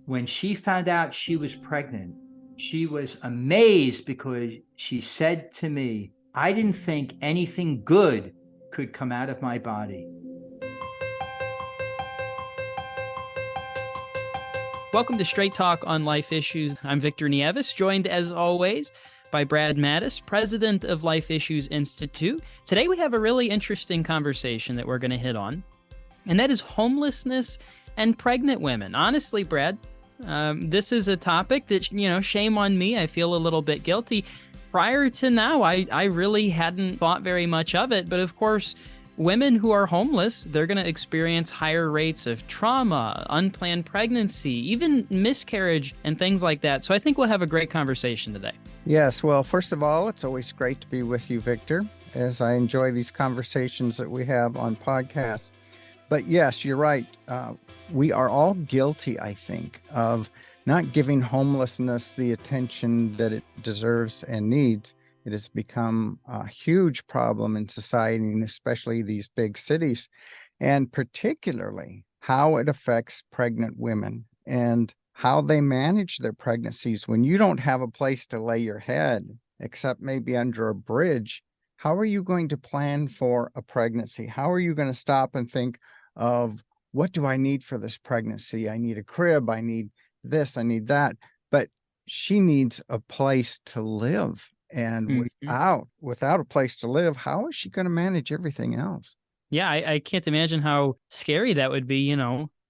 When she found out she was pregnant, she was amazed because she said to me, I didn't think anything good could come out of my body. Welcome to Straight Talk on Life Issues. I'm Victor Nieves, joined as always by Brad Mattis, president of Life Issues Institute. Today we have a really interesting conversation that we're going to hit on, and that is homelessness and pregnant women. Honestly, Brad, this is a topic that, shame on me. I feel a little bit guilty. Prior to now, I really hadn't thought very much of it, but of course, women who are homeless, they're going to experience higher rates of trauma, unplanned pregnancy, even miscarriage and things like that. So I think we'll have a great conversation today. Yes. Well, first of all, it's always great to be with you, Victor, as I enjoy these conversations that we have on podcasts. But yes, you're right. We are all guilty, I think, of not giving homelessness the attention that it deserves and needs. It has become a huge problem in society, and especially these big cities, and particularly how it affects pregnant women and how they manage their pregnancies. When you don't have a place to lay your head, except maybe under a bridge, how are you going to plan for a pregnancy? How are you going to stop and think of, what do I need for this pregnancy? I need a crib, I need this, I need that. But she needs a place to live. And without a place to live, how is she going to manage everything else? Yeah, I can't imagine how scary that would be,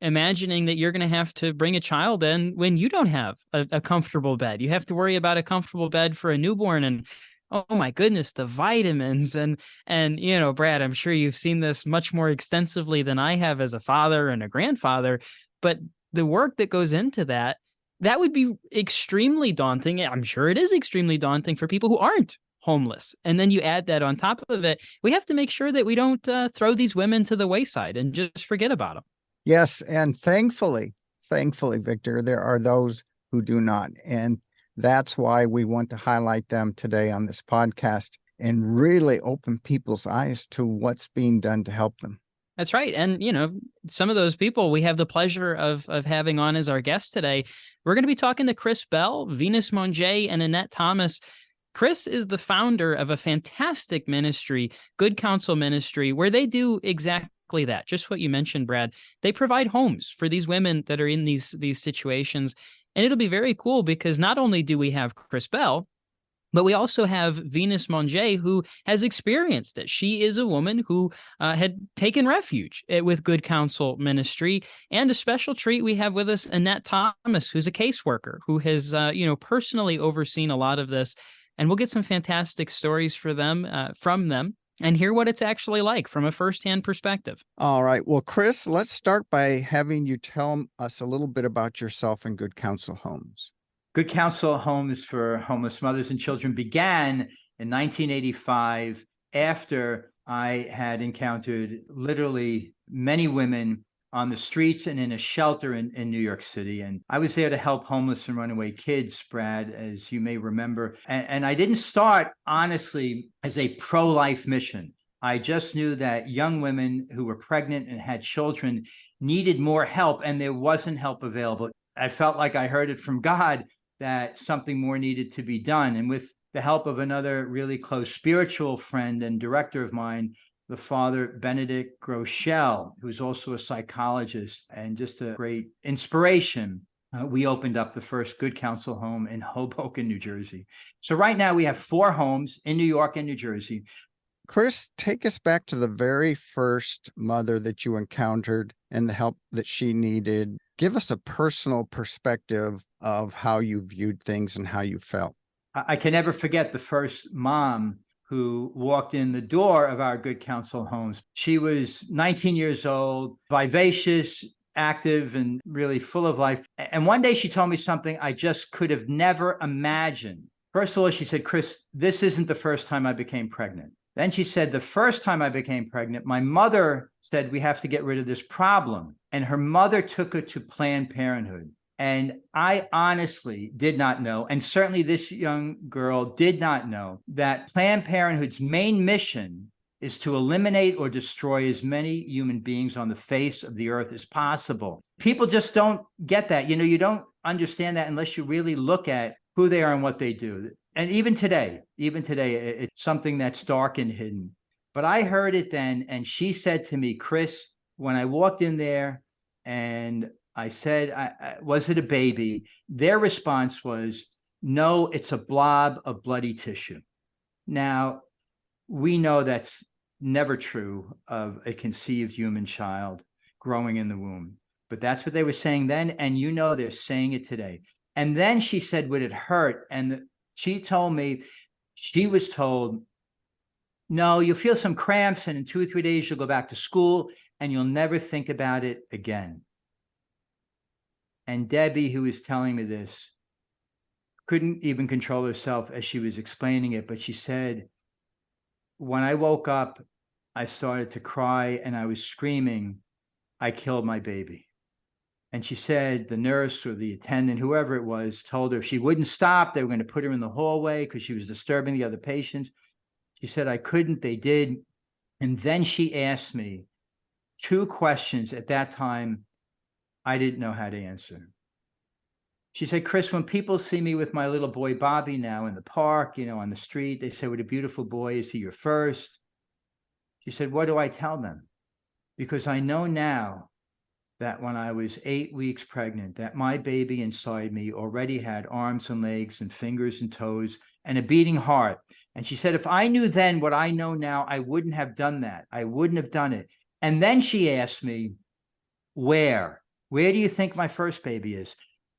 imagining that you're going to have to bring a child in when you don't have a comfortable bed. You have to worry about a comfortable bed for a newborn, and oh my goodness, the vitamins and Brad, I'm sure you've seen this much more extensively than I have as a father and a grandfather, but the work that goes into that would be extremely daunting. I'm sure it is extremely daunting for people who aren't homeless. And then you add that on top of it. We have to make sure that we don't throw these women to the wayside and just forget about them. Yes. And thankfully, Victor, there are those who do not. And that's why we want to highlight them today on this podcast and really open people's eyes to what's being done to help them. That's right. And, some of those people we have the pleasure of having on as our guests today. We're going to be talking to Chris Bell, Venus Monje, and Annette Thomas. Chris is the founder of a fantastic ministry, Good Counsel Ministry, where they do exactly that. Just what you mentioned, Brad. They provide homes for these women that are in these situations. And it'll be very cool because not only do we have Chris Bell, but we also have Venus Monje, who has experienced it. She is a woman who had taken refuge with Good Counsel Ministry. And a special treat, we have with us Annette Thomas, who's a caseworker, who has, personally overseen a lot of this. And we'll get some fantastic stories from them and hear what it's actually like from a firsthand perspective. All right. Well, Chris, let's start by having you tell us a little bit about yourself and Good Counsel Homes. Good Counsel Homes for Homeless Mothers and Children began in 1985 after I had encountered literally many women on the streets and in a shelter in New York City. And I was there to help homeless and runaway kids, Brad, as you may remember. And I didn't start, honestly, as a pro-life mission. I just knew that young women who were pregnant and had children needed more help, and there wasn't help available. I felt like I heard it from God that something more needed to be done. And with the help of another really close spiritual friend and director of mine, the Father Benedict Groeschel, who's also a psychologist and just a great inspiration, we opened up the first Good Counsel home in Hoboken, New Jersey. So right now we have 4 homes in New York and New Jersey. Chris, take us back to the very first mother that you encountered and the help that she needed. Give us a personal perspective of how you viewed things and how you felt. I can never forget the first mom who walked in the door of our Good Counsel homes. She was 19 years old, vivacious, active, and really full of life. And one day she told me something I just could have never imagined. First of all, she said, Chris, this isn't the first time I became pregnant. Then she said, the first time I became pregnant, my mother said, we have to get rid of this problem. And her mother took her to Planned Parenthood. And I honestly did not know, and certainly this young girl did not know, that Planned Parenthood's main mission is to eliminate or destroy as many human beings on the face of the earth as possible. People just don't get that. You don't understand that unless you really look at who they are and what they do. And even today, it's something that's dark and hidden. But I heard it then, and she said to me, Chris, when I walked in there and I said, was it a baby? Their response was, no, it's a blob of bloody tissue. Now, we know that's never true of a conceived human child growing in the womb, but that's what they were saying then. And they're saying it today. And then she said, would it hurt? And she told me she was told, no, you'll feel some cramps, and in 2 or 3 days, you'll go back to school and you'll never think about it again. And Debbie, who was telling me this, couldn't even control herself as she was explaining it. But she said, when I woke up, I started to cry and I was screaming, I killed my baby. And she said the nurse or the attendant, whoever it was, told her if she wouldn't stop, they were going to put her in the hallway because she was disturbing the other patients. She said, I couldn't, they did. And then she asked me 2 questions at that time I didn't know how to answer. She said, Chris, when people see me with my little boy, Bobby, now in the park, on the street, they say, what a beautiful boy. Is he your first? She said, what do I tell them? Because I know now that when I was 8 weeks pregnant, that my baby inside me already had arms and legs and fingers and toes and a beating heart. And she said, if I knew then what I know now, I wouldn't have done that. I wouldn't have done it. And then she asked me, where do you think my first baby is?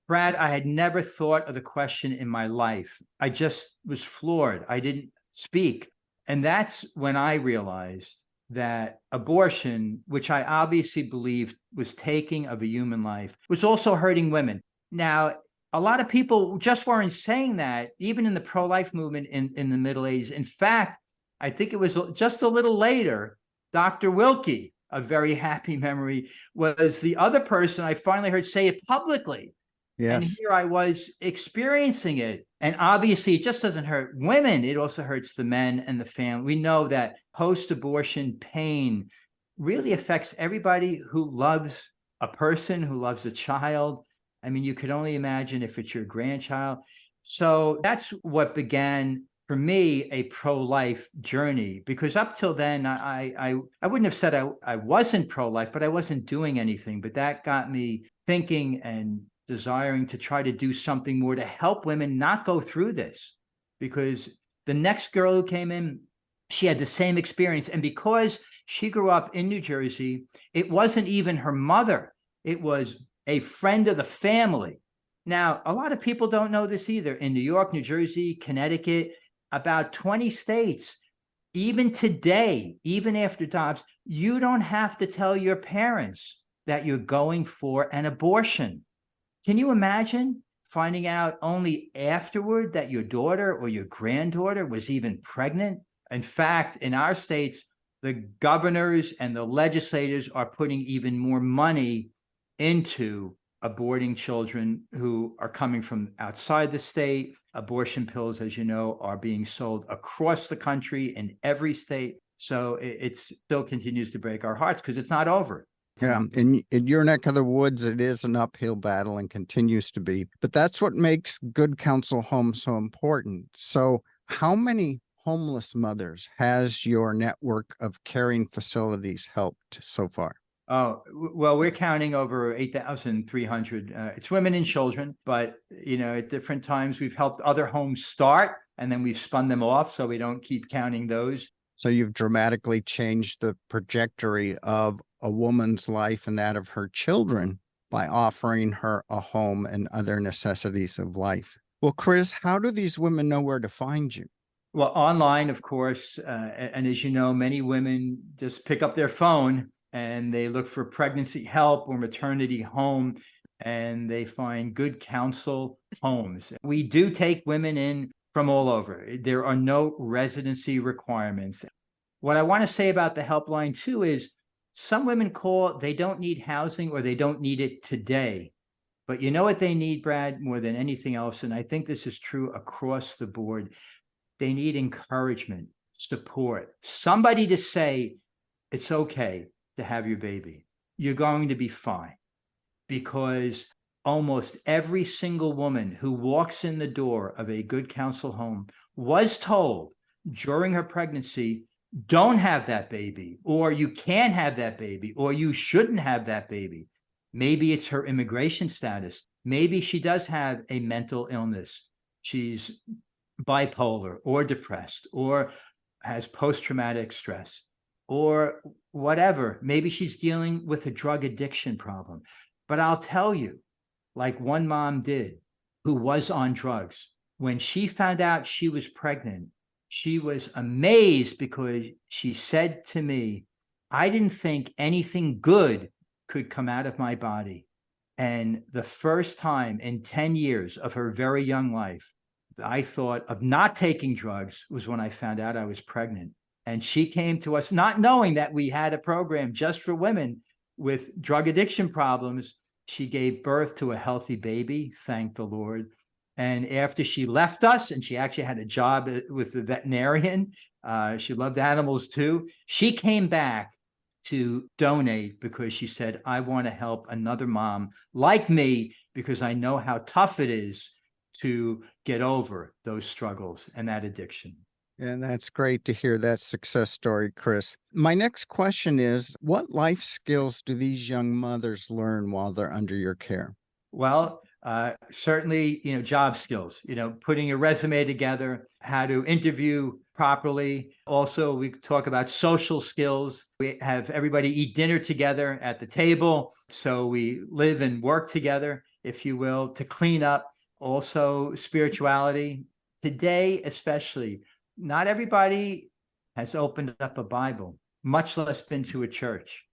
Brad, I had never thought of the question in my life. I just was floored. I didn't speak. And that's when I realized that abortion, which I obviously believed was taking of a human life, was also hurting women. Now, a lot of people just weren't saying that, even in the pro-life movement in the Middle Ages. In fact, I think it was just a little later, Dr. Wilkie, a very happy memory, was the other person I finally heard say it publicly. Yes. And here I was experiencing it. And obviously, it just doesn't hurt women. It also hurts the men and the family. We know that post-abortion pain really affects everybody who loves a person, who loves a child. I mean, you could only imagine if it's your grandchild. So that's what began for me a pro-life journey, because up till then, I wouldn't have said I wasn't pro-life, but I wasn't doing anything. But that got me thinking and desiring to try to do something more to help women not go through this, because the next girl who came in, she had the same experience. And because she grew up in New Jersey, it wasn't even her mother. It was a friend of the family. Now, a lot of people don't know this either. In New York, New Jersey, Connecticut, about 20 states, even today, even after Dobbs, you don't have to tell your parents that you're going for an abortion. Can you imagine finding out only afterward that your daughter or your granddaughter was even pregnant? In fact, in our states, the governors and the legislators are putting even more money into aborting children who are coming from outside the state. Abortion pills, as you know, are being sold across the country in every state. So it still continues to break our hearts because it's not over. Yeah, in your neck of the woods, it is an uphill battle and continues to be. But that's what makes Good Counsel Home so important. So how many homeless mothers has your network of caring facilities helped so far? Oh, well, we're counting over 8,300. It's women and children, but, at different times we've helped other homes start and then we've spun them off so we don't keep counting those. So you've dramatically changed the trajectory of a woman's life and that of her children by offering her a home and other necessities of life. Well, Chris, how do these women know where to find you? Well, online, of course. And as you know, many women just pick up their phone and they look for pregnancy help or maternity home, and they find Good Counsel Homes. We do take women in from all over. There are no residency requirements. What I want to say about the helpline too is some women call, they don't need housing or they don't need it today. But you know what they need, Brad, more than anything else? And I think this is true across the board. They need encouragement. support, somebody to say, it's okay to have your baby. You're going to be fine. Because almost every single woman who walks in the door of a Good Counsel home was told during her pregnancy, don't have that baby, or you can't have that baby, or you shouldn't have that baby. Maybe it's her immigration status. Maybe she does have a mental illness. She's bipolar or depressed or has post-traumatic stress or whatever. Maybe she's dealing with a drug addiction problem. But I'll tell you, like one mom did who was on drugs, when she found out she was pregnant, she was amazed because she said to me, I didn't think anything good could come out of my body. And the first time in 10 years of her very young life, I thought of not taking drugs was when I found out I was pregnant. And she came to us not knowing that we had a program just for women with drug addiction problems. She gave birth to a healthy baby, thank the Lord. And after she left us, and she actually had a job with the veterinarian, she loved animals too. She came back to donate because she said, I want to help another mom like me because I know how tough it is to get over those struggles and that addiction. And that's great to hear that success story, Chris. My next question is, what life skills do these young mothers learn while they're under your care? Well, certainly, job skills, putting a resume together, how to interview properly. Also, we talk about social skills. We have everybody eat dinner together at the table. So we live and work together, if you will, to clean up. Also, spirituality. Today, especially, not everybody has opened up a Bible, much less been to a church.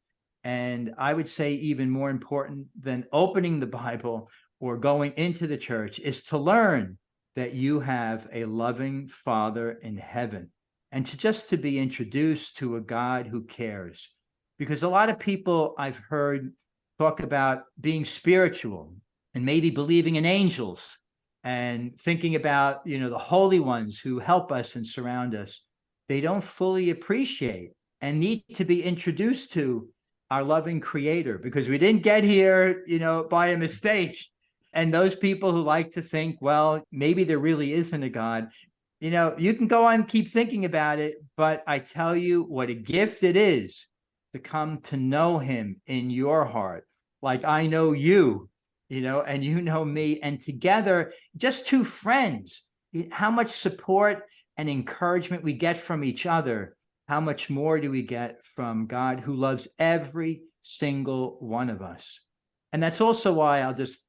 And I would say even more important than opening the Bible or going into the church is to learn that you have a loving Father in heaven, and to be introduced to a God who cares. Because a lot of people I've heard talk about being spiritual and maybe believing in angels and thinking about, the holy ones who help us and surround us. They don't fully appreciate and need to be introduced to our loving Creator, because we didn't get here, by a mistake. And those people who like to think, well, maybe there really isn't a God, you can go on, keep thinking about it. But I tell you what a gift it is to come to know Him in your heart. Like I know you, and you know me, and together, just two friends, how much support and encouragement we get from each other. How much more do we get from God who loves every single one of us? And that's also why I'll just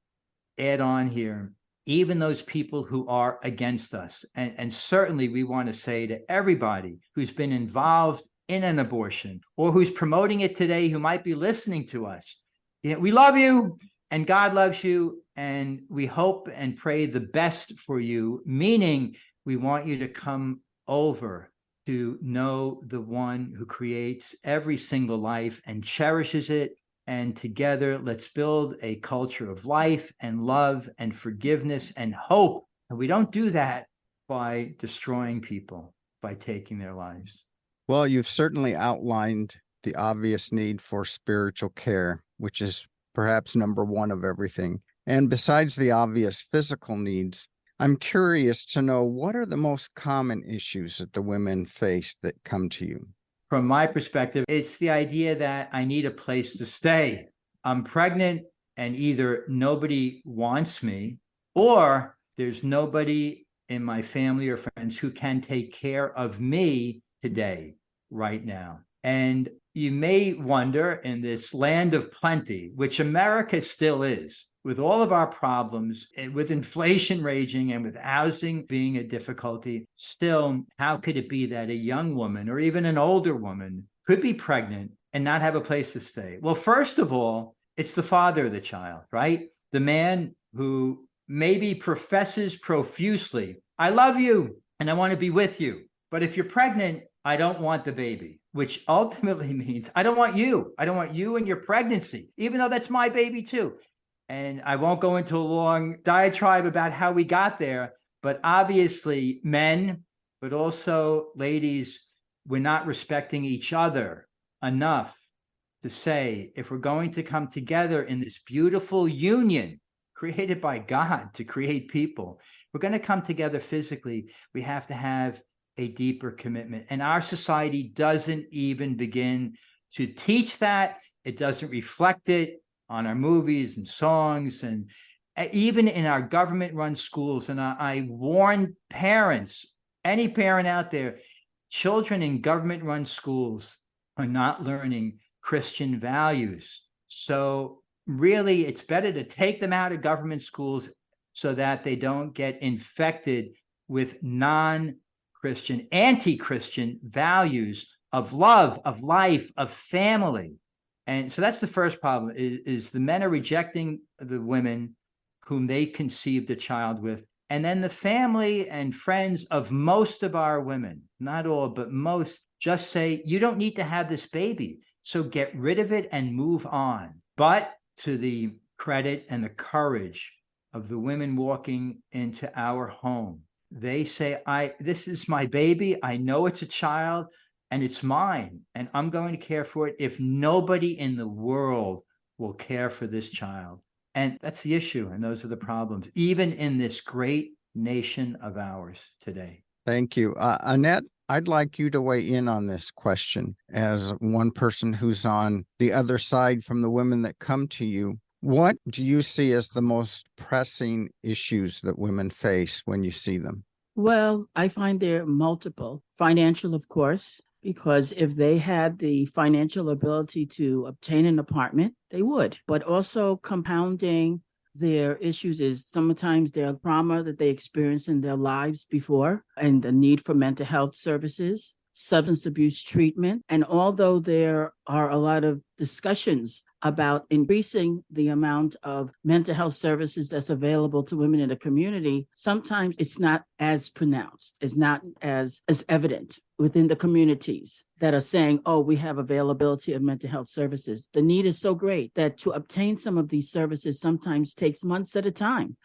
add on here, even those people who are against us. And certainly we want to say to everybody who's been involved in an abortion or who's promoting it today, who might be listening to us, we love you and God loves you. And we hope and pray the best for you, meaning we want you to come over to know the one who creates every single life and cherishes it. And together, let's build a culture of life and love and forgiveness and hope. And we don't do that by destroying people, by taking their lives. Well, you've certainly outlined the obvious need for spiritual care, which is perhaps number one of everything. And besides the obvious physical needs, I'm curious to know, what are the most common issues that the women face that come to you? From my perspective, it's the idea that I need a place to stay. I'm pregnant and either nobody wants me or there's nobody in my family or friends who can take care of me today, right now. And you may wonder, in this land of plenty, which America still is, with all of our problems, with inflation raging and with housing being a difficulty, still, how could it be that a young woman or even an older woman could be pregnant and not have a place to stay? Well, first of all, it's the father of the child, right? The man who maybe professes profusely, I love you and I want to be with you. But if you're pregnant, I don't want the baby, which ultimately means I don't want you. I don't want you and your pregnancy, even though that's my baby too. And I won't go into a long diatribe about how we got there, but obviously men, but also ladies, we're not respecting each other enough to say, if we're going to come together in this beautiful union created by God to create people, we're going to come together physically, we have to have a deeper commitment. And our society doesn't even begin to teach that. It doesn't reflect it on our movies and songs, and even in our government-run schools. And I warn parents, any parent out there, children in government-run schools are not learning Christian values. So really, it's better to take them out of government schools so that they don't get infected with non-Christian, anti-Christian values of love, of life, of family. And so that's the first problem, is the men are rejecting the women whom they conceived a child with. And then the family and friends of most of our women, not all, but most, just say, you don't need to have this baby, so get rid of it and move on. But to the credit and the courage of the women walking into our home, they say, this is my baby. I know it's a child and it's mine, and I'm going to care for it if nobody in the world will care for this child. And that's the issue. And those are the problems, even in this great nation of ours today. Thank you. Annette, I'd like you to weigh in on this question as one person who's on the other side from the women that come to you. What do you see as the most pressing issues that women face when you see them? Well, I find there are multiple. Financial, of course, because if they had the financial ability to obtain an apartment, they would. But also compounding their issues is sometimes their trauma that they experienced in their lives before, and the need for mental health services, substance abuse treatment. And although there are a lot of discussions about increasing the amount of mental health services that's available to women in the community, sometimes it's not as pronounced, it's not as evident within the communities that are saying, oh, we have availability of mental health services. The need is so great that to obtain some of these services sometimes takes months at a time.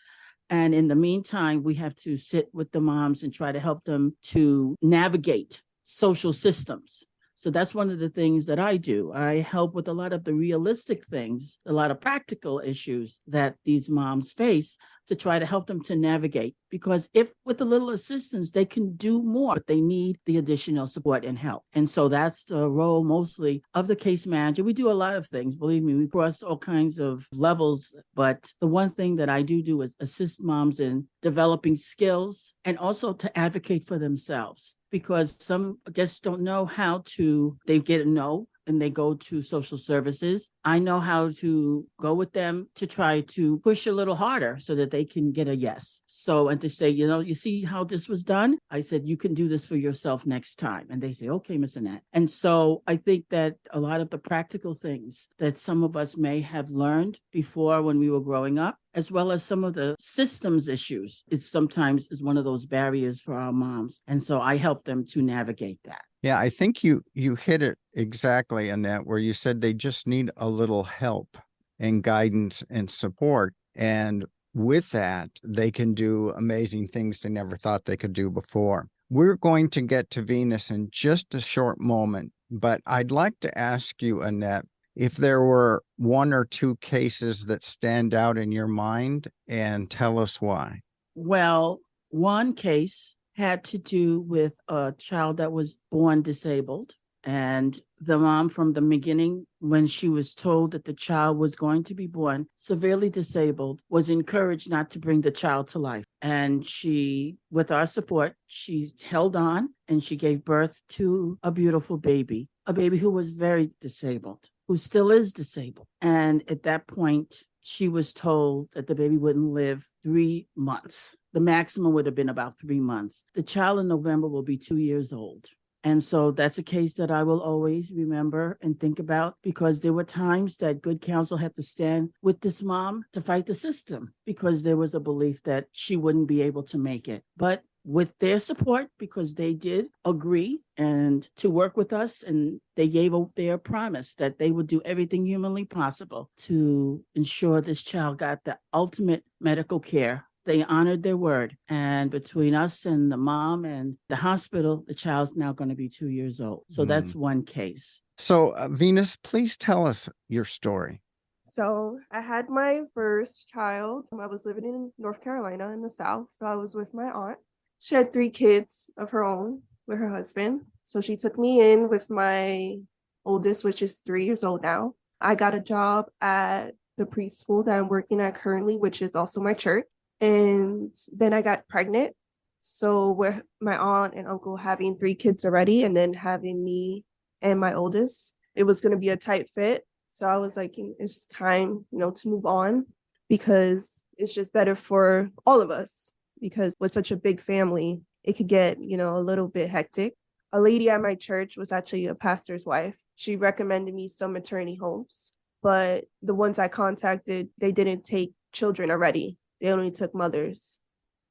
And in the meantime, we have to sit with the moms and try to help them to navigate social systems. So that's one of the things that I do. I help with a lot of the realistic things, a lot of practical issues that these moms face to try to help them to navigate. Because if with a little assistance, they can do more, but they need the additional support and help. And so that's the role mostly of the case manager. We do a lot of things. Believe me, we cross all kinds of levels. But the one thing that I do is assist moms in developing skills and also to advocate for themselves. Because some just don't know how to, they get a no and they go to social services. I know how to go with them to try to push a little harder so that they can get a yes. So, and to say, you see how this was done? I said, you can do this for yourself next time. And they say, okay, Miss Annette. And so I think that a lot of the practical things that some of us may have learned before when we were growing up, as well as some of the systems issues, it sometimes is one of those barriers for our moms. And so I help them to navigate that. Yeah, I think you hit it exactly, Annette, where you said they just need a little help and guidance and support. And with that, they can do amazing things they never thought they could do before. We're going to get to Venus in just a short moment, but I'd like to ask you, Annette, if there were one or two cases that stand out in your mind, and tell us why. Well, one case had to do with a child that was born disabled. And the mom, from the beginning, when she was told that the child was going to be born severely disabled, was encouraged not to bring the child to life. And she, with our support, she held on and she gave birth to a beautiful baby, a baby who was very disabled, who still is disabled. And at that point, she was told that the baby wouldn't live 3 months. The maximum would have been about 3 months. The child in November will be 2 years old. And so that's a case that I will always remember and think about, because there were times that good counsel had to stand with this mom to fight the system because there was a belief that she wouldn't be able to make it. But with their support, because they did agree and to work with us, and they gave their promise that they would do everything humanly possible to ensure this child got the ultimate medical care They honored their word. And between us and the mom and the hospital, the child's now going to be 2 years old. So that's one case. So, Venus, please tell us your story. So I had my first child. I was living in North Carolina in the South. So I was with my aunt. She had 3 kids of her own with her husband. So she took me in with my oldest, which is 3 years old now. I got a job at the preschool that I'm working at currently, which is also my church. And then I got pregnant. So with my aunt and uncle having 3 kids already, and then having me and my oldest, it was going to be a tight fit. So I was like, it's time, to move on, because it's just better for all of us, because with such a big family, it could get, a little bit hectic. A lady at my church was actually a pastor's wife. She recommended me some maternity homes, but the ones I contacted, they didn't take children already. They only took mothers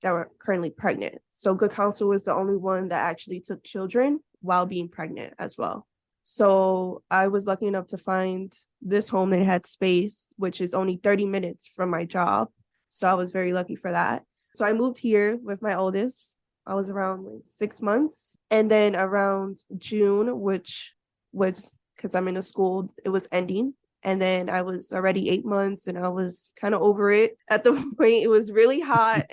that were currently pregnant. So Good Counsel was the only one that actually took children while being pregnant as well. So I was lucky enough to find this home that had space, which is only 30 minutes from my job. So I was very lucky for that. So I moved here with my oldest. I was around 6 months. And then around June, which was because I'm in a school, it was ending. And then I was already 8 months and I was kind of over it at the point. It was really hot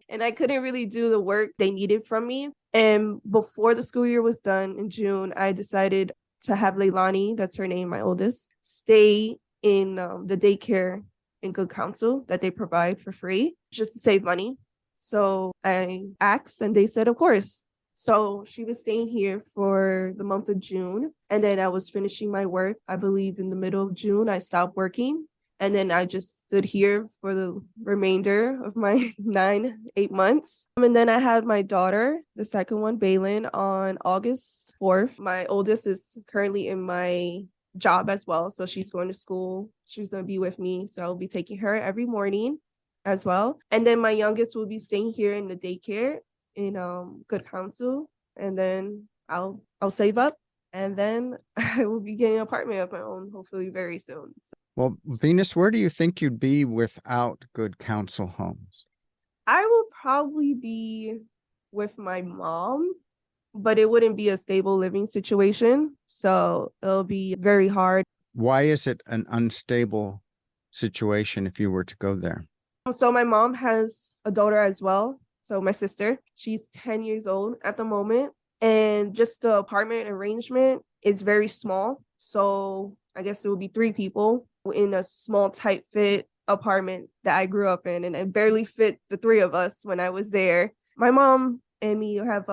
and I couldn't really do the work they needed from me. And before the school year was done in June, I decided to have Leilani, that's her name, my oldest, stay in the daycare in Good Counsel that they provide for free, just to save money. So I asked and they said, of course. So she was staying here for the month of June. And then I was finishing my work. I believe in the middle of June, I stopped working. And then I just stood here for the remainder of my 8 months. And then I had my daughter, the second one, Bailyn, on August 4th. My oldest is currently in my job as well. So she's going to school. She's going to be with me. So I'll be taking her every morning as well. And then my youngest will be staying here in the daycare in Good Counsel. And then I'll save up. And then I will be getting an apartment of my own, hopefully very soon. So. Well, Venus, where do you think you'd be without Good Counsel Homes? I will probably be with my mom, but it wouldn't be a stable living situation. So it'll be very hard. Why is it an unstable situation if you were to go there? So my mom has a daughter as well. So my sister, she's 10 years old at the moment. And just the apartment arrangement is very small. So I guess it would be 3 people in a small, tight fit apartment that I grew up in. And it barely fit the 3 of us when I was there. My mom and me have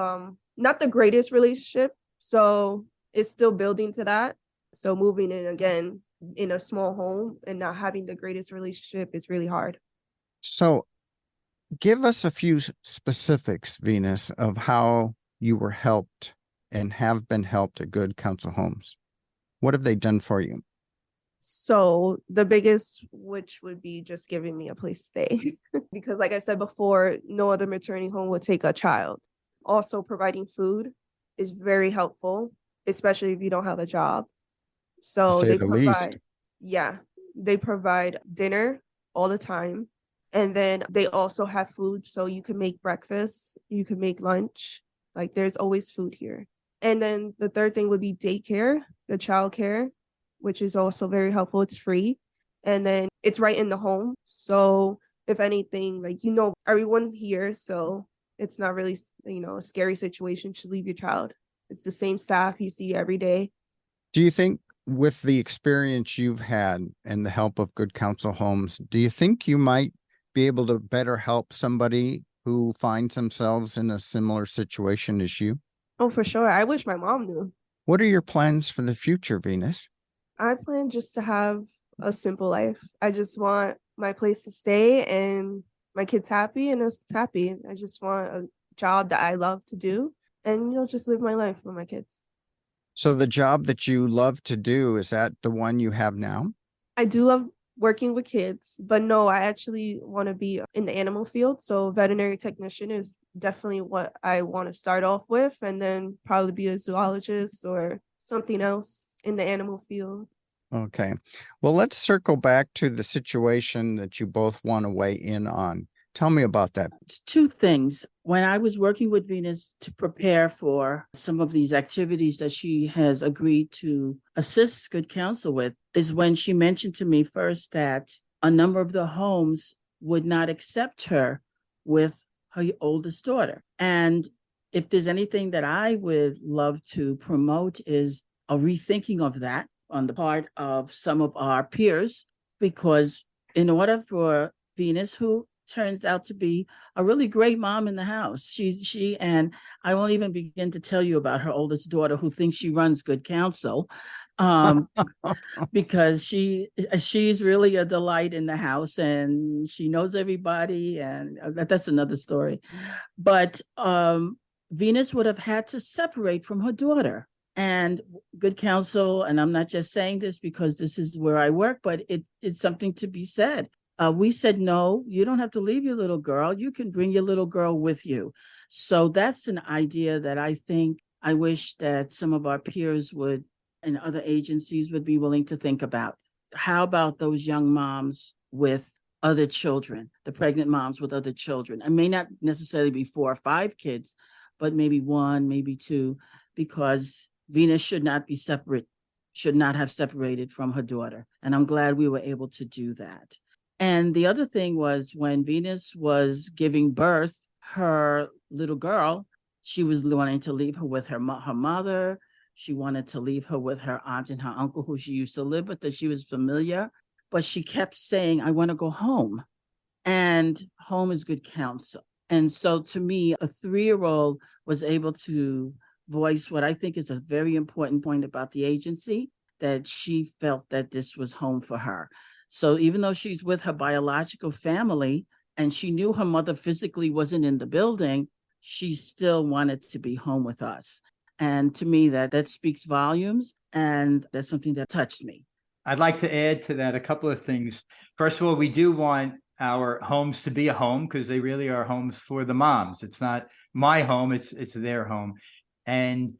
not the greatest relationship. So it's still building to that. So moving in again in a small home and not having the greatest relationship is really hard. So give us a few specifics, Venus, of how you were helped and have been helped at Good Counsel Homes. What have they done for you? So the biggest, which would be just giving me a place to stay, because like I said before, no other maternity home would take a child. Also providing food is very helpful, especially if you don't have a job. So they provide, they provide dinner all the time. And then they also have food. So you can make breakfast, you can make lunch. Like there's always food here. And then the third thing would be daycare, the childcare, which is also very helpful. It's free. And then it's right in the home. So if anything, everyone here. So it's not really, a scary situation to leave your child. It's the same staff you see every day. Do you think with the experience you've had and the help of Good Counsel Homes, do you think you might be able to better help somebody who finds themselves in a similar situation as you? Oh, for sure. I wish my mom knew. What are your plans for the future, Venus? I plan just to have a simple life. I just want my place to stay and my kids happy and us happy. I just want a job that I love to do and, just live my life with my kids. So the job that you love to do, is that the one you have now? I do love working with kids, but no, I actually want to be in the animal field. So veterinary technician is definitely what I want to start off with, and then probably be a zoologist or something else in the animal field. Okay. Well, let's circle back to the situation that you both want to weigh in on. Tell me about that. It's two things. When I was working with Venus to prepare for some of these activities that she has agreed to assist Good Counsel with, is when she mentioned to me first that a number of the homes would not accept her with her oldest daughter. And if there's anything that I would love to promote is a rethinking of that on the part of some of our peers, because in order for Venus, who turns out to be a really great mom in the house, she and I won't even begin to tell you about her oldest daughter who thinks she runs Good Counsel, because she's really a delight in the house and she knows everybody, and that's another story. But Venus would have had to separate from her daughter. And Good Counsel, and I'm not just saying this because this is where I work, but it's something to be said. We said, no, you don't have to leave your little girl. You can bring your little girl with you. So that's an idea that I wish that some of our peers would and other agencies would be willing to think about. How about those young moms with other children, the pregnant moms with other children? It may not necessarily be 4 or 5 kids, but maybe 1, maybe 2, because Venus should not have separated from her daughter. And I'm glad we were able to do that. And the other thing was when Venus was giving birth, her little girl, she was wanting to leave her with her mother. She wanted to leave her with her aunt and her uncle who she used to live with, that she was familiar. But she kept saying, I want to go home. And home is Good Counsel. And so to me, a 3-year-old was able to voice what I think is a very important point about the agency, that she felt that this was home for her. So even though she's with her biological family and she knew her mother physically wasn't in the building, she still wanted to be home with us. And to me, that speaks volumes, and that's something that touched me. I'd like to add to that a couple of things. First of all, we do want our homes to be a home because they really are homes for the moms. It's not my home, it's their home. And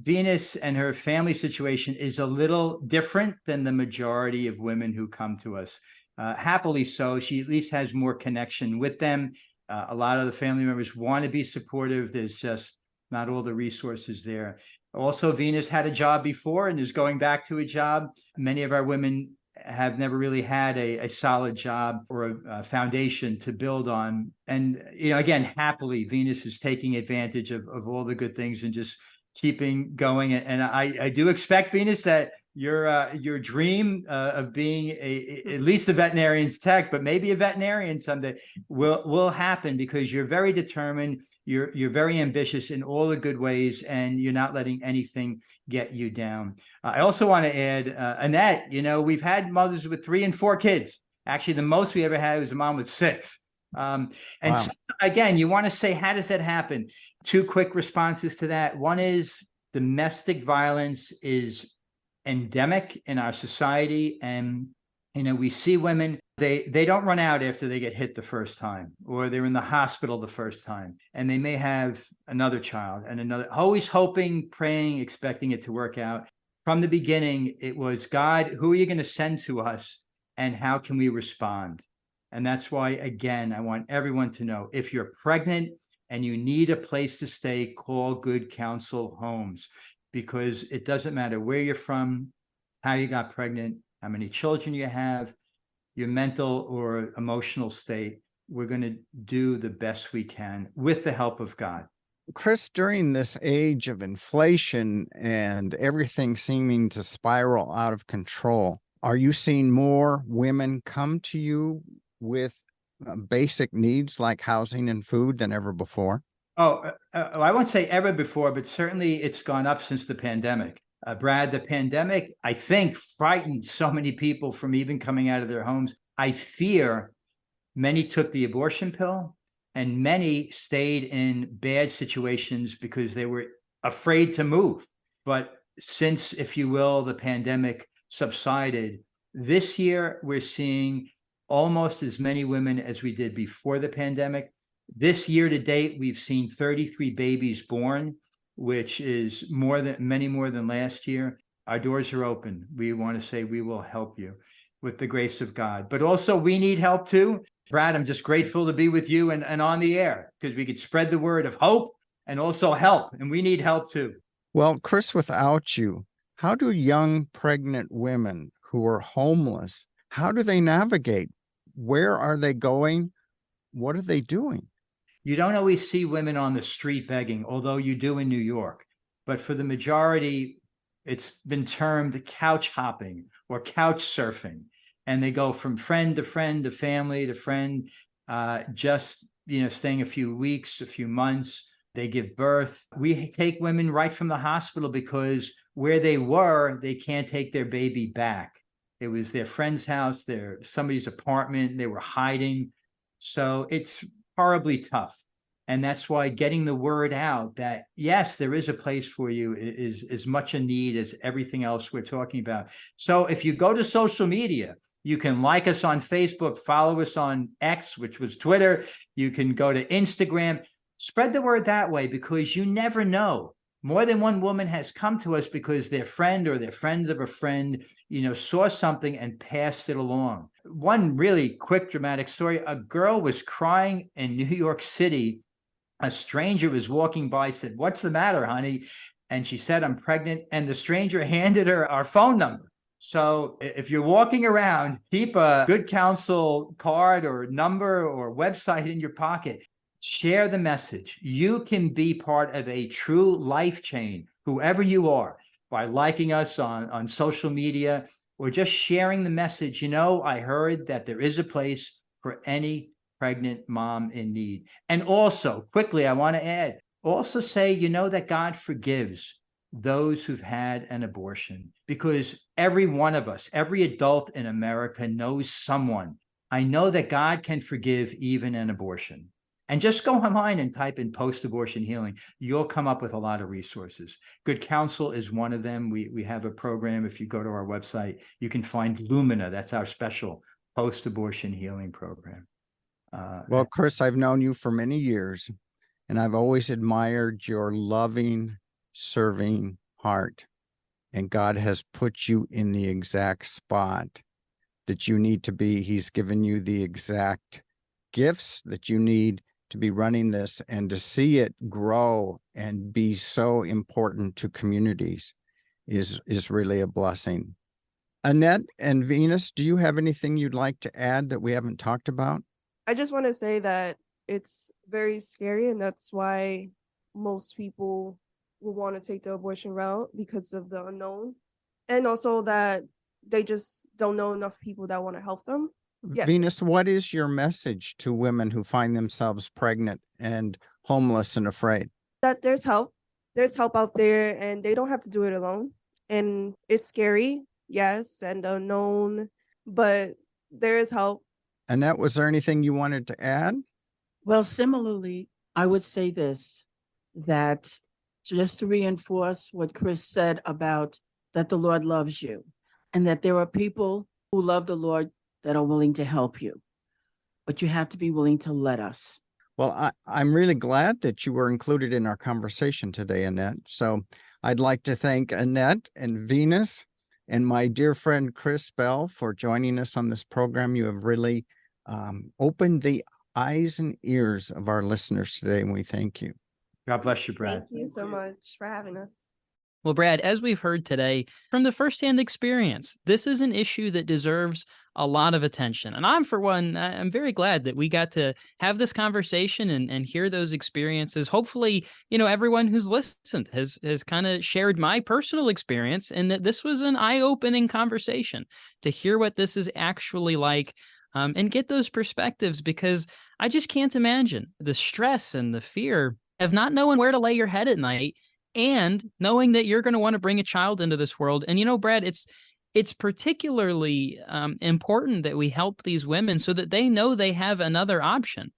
Venus and her family situation is a little different than the majority of women who come to us. Happily so, she at least has more connection with them. A lot of the family members want to be supportive. There's just not all the resources there. Also, Venus had a job before and is going back to a job. Many of our women have never really had a solid job or a foundation to build on. And, again, happily, Venus is taking advantage of all the good things and just keeping going. And I do expect, Venus, that your dream of being at least a veterinarian's tech, but maybe a veterinarian someday will happen, because you're very determined. You're very ambitious in all the good ways, and you're not letting anything get you down. I also want to add, Annette, we've had mothers with 3 and 4 kids. Actually, the most we ever had was a mom with 6. And wow. So, again, you want to say, how does that happen? 2 quick responses to that. One is domestic violence is endemic in our society. And, we see women, they don't run out after they get hit the first time, or they're in the hospital the first time, and they may have another child and another, always hoping, praying, expecting it to work out. From the beginning, it was, God, who are you going to send to us, and how can we respond? And that's why, again, I want everyone to know, if you're pregnant and you need a place to stay, call Good Counsel Homes, because it doesn't matter where you're from, how you got pregnant, how many children you have, your mental or emotional state. We're going to do the best we can with the help of God. Chris, during this age of inflation and everything seeming to spiral out of control, are you seeing more women come to you with basic needs like housing and food than ever before? I won't say ever before, but certainly it's gone up since the pandemic. Brad, the pandemic, I think, frightened so many people from even coming out of their homes. I fear many took the abortion pill, and many stayed in bad situations because they were afraid to move. But since, if you will, the pandemic subsided, this year we're seeing almost as many women as we did before the pandemic. This year to date, we've seen 33 babies born, which is many more than last year. Our doors are open. We want to say we will help you. with the grace of God. But also we need help too. Brad, I'm just grateful to be with you and on the air, because we could spread the word of hope and also help. And we need help too. Well, Chris, without you, how do young pregnant women who are homeless, how do they navigate? Where are they going? What are they doing? You don't always see women on the street begging, although you do in New York. But for the majority, it's been termed couch hopping or couch surfing. And they go from friend to friend to family to friend, just, staying a few weeks, a few months. They give birth. We take women right from the hospital because where they were, they can't take their baby back. It was their friend's house, somebody's apartment. They were hiding. So it's horribly tough. And that's why getting the word out that, yes, there is a place for you is as much a need as everything else we're talking about. So if you go to social media, you can like us on Facebook, follow us on X, which was Twitter. You can go to Instagram, spread the word that way, because you never know. More than one woman has come to us because their friend or their friends of a friend, saw something and passed it along. One really quick dramatic story, a girl was crying in New York City. A stranger was walking by, said, "What's the matter, honey?" And she said, "I'm pregnant." And the stranger handed her our phone number. So if you're walking around, keep a good counsel card or number or website in your pocket. Share the message. You can be part of a true life chain, whoever you are, by liking us on social media or just sharing the message. I heard that there is a place for any pregnant mom in need. And also, quickly, I want to add, also say, that God forgives those who've had an abortion, because every one of us, every adult in America knows someone. I know that God can forgive even an abortion. And just go online and type in post-abortion healing. You'll come up with a lot of resources. Good Counsel is one of them. We have a program. If you go to our website, you can find Lumina. That's our special post-abortion healing program. Well, Chris, I've known you for many years, and I've always admired your loving, serving heart. And God has put you in the exact spot that you need to be. He's given you the exact gifts that you need to be running this, and to see it grow and be so important to communities is really a blessing. Annette and Venus, do you have anything you'd like to add that we haven't talked about? I just want to say that it's very scary, and that's why most people will want to take the abortion route, because of the unknown, and also that they just don't know enough people that want to help them. Yes. Venus, what is your message to women who find themselves pregnant and homeless and afraid? That there's help. There's help out there, and they don't have to do it alone. And it's scary, yes, and unknown, but there is help. Annette, was there anything you wanted to add? Well, similarly, I would say this, that just to reinforce what Chris said about that the Lord loves you, and that there are people who love the Lord that are willing to help you, but you have to be willing to let us. Well, I'm really glad that you were included in our conversation today, Annette. So I'd like to thank Annette and Venus and my dear friend Chris Bell for joining us on this program. You have really opened the eyes and ears of our listeners today, and we thank you. God bless you, Brad. Thank you so much for having us. Well, Brad, as we've heard today from the firsthand experience, this is an issue that deserves a lot of attention. And I'm, for one, I'm very glad that we got to have this conversation and hear those experiences. Hopefully, everyone who's listened has kind of shared my personal experience, and that this was an eye-opening conversation to hear what this is actually like, and get those perspectives, because I just can't imagine the stress and the fear of not knowing where to lay your head at night, and knowing that you're going to want to bring a child into this world. And, Brad, it's particularly important that we help these women so that they know they have another option.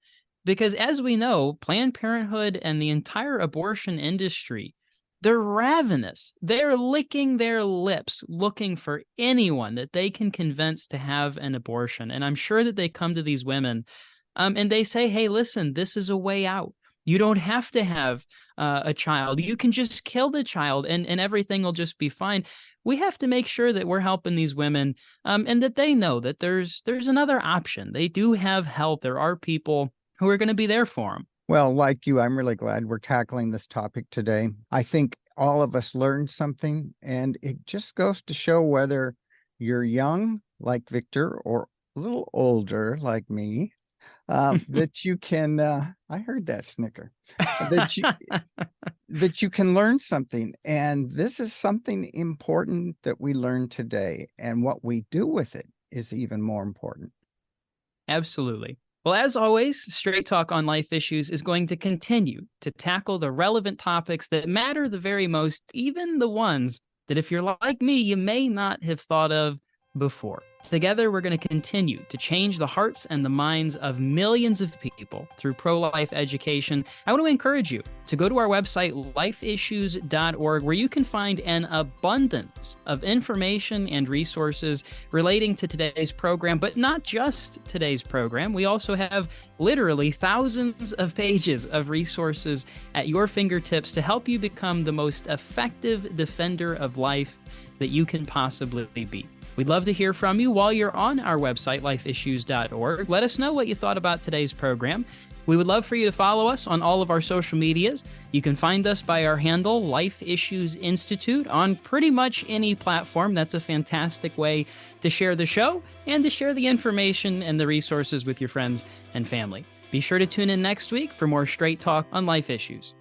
Because as we know, Planned Parenthood and the entire abortion industry, they're ravenous. They're licking their lips looking for anyone that they can convince to have an abortion. And I'm sure that they come to these women and they say, hey, listen, this is a way out. You don't have to have a child. You can just kill the child and everything will just be fine. we have to make sure that we're helping these women, and that they know that there's another option. They do have help. There are people who are going to be there for them. Well, like you, I'm really glad we're tackling this topic today. I think all of us learned something, and it just goes to show whether you're young, like Victor, or a little older, like me, that you can, I heard that snicker, that you can learn something. And this is something important that we learn today. And what we do with it is even more important. Absolutely. Well, as always, Straight Talk on Life Issues is going to continue to tackle the relevant topics that matter the very most, even the ones that if you're like me, you may not have thought of before. Together, we're going to continue to change the hearts and the minds of millions of people through pro-life education. I want to encourage you to go to our website, lifeissues.org, where you can find an abundance of information and resources relating to today's program, but not just today's program. We also have literally thousands of pages of resources at your fingertips to help you become the most effective defender of life that you can possibly be. We'd love to hear from you while you're on our website, lifeissues.org. Let us know what you thought about today's program. We would love for you to follow us on all of our social medias. You can find us by our handle, Life Issues Institute, on pretty much any platform. That's a fantastic way to share the show and to share the information and the resources with your friends and family. Be sure to tune in next week for more Straight Talk on Life Issues.